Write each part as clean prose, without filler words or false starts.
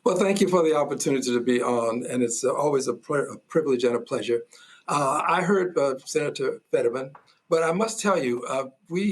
Well, thank you for the opportunity to be on, and it's always a privilege and a pleasure. I heard Senator Fetterman, but I must tell you,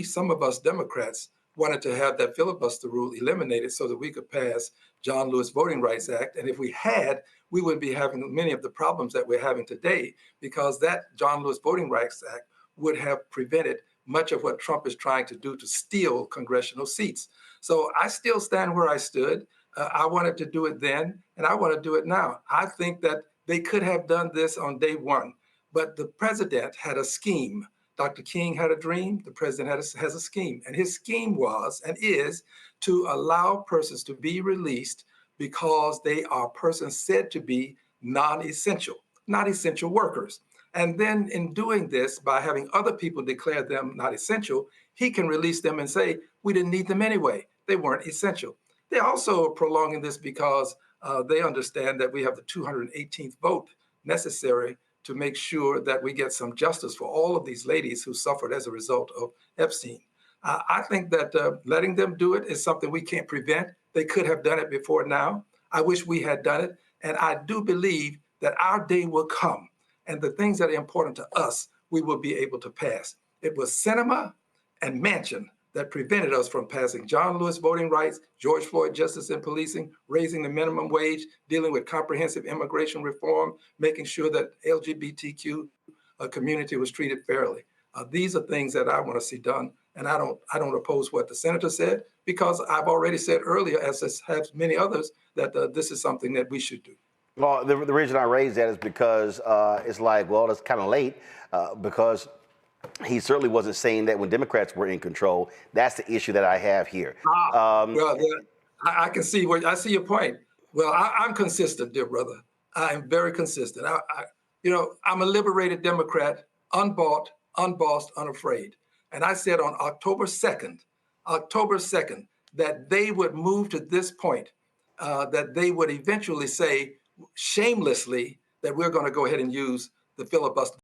some of us Democrats, wanted to have that filibuster rule eliminated so that we could pass John Lewis Voting Rights Act. And if we had, we wouldn't be having many of the problems that we're having today, because that John Lewis Voting Rights Act would have prevented much of what Trump is trying to do to steal congressional seats. So I still stand where I stood. I wanted to do it then, and I want to do it now. I think that they could have done this on day one, but the president had a scheme. Dr. King had a dream. The president has a scheme, and his scheme was and is to allow persons to be released because they are persons said to be non-essential, not essential workers. And then in doing this, by having other people declare them not essential, he can release them and say, we didn't need them anyway. They weren't essential. They're also prolonging this because they understand that we have the 218th vote necessary to make sure that we get some justice for all of these ladies who suffered as a result of Epstein. I think that letting them do it is something we can't prevent. They could have done it before now. I wish we had done it. And I do believe that our day will come, and the things that are important to us, we will be able to pass. It was Sinema and Manchin that prevented us from passing John Lewis voting rights, George Floyd justice and policing, raising the minimum wage, dealing with comprehensive immigration reform, making sure that LGBTQ community was treated fairly. These are things that I want to see done, and I don't oppose what the senator said, because I've already said earlier, as have many others, that this is something that we should do. Well, the reason I raise that is because it's like, well, it's kind of late because he certainly wasn't saying that when Democrats were in control. That's the issue that I have here. Well, I can see I see your point. Well, I'm consistent, dear brother. I am very consistent. I'm a liberated Democrat, unbought, unbossed, unafraid. And I said on October 2nd, that they would move to this point, that they would eventually say shamelessly that we're going to go ahead and use the filibuster.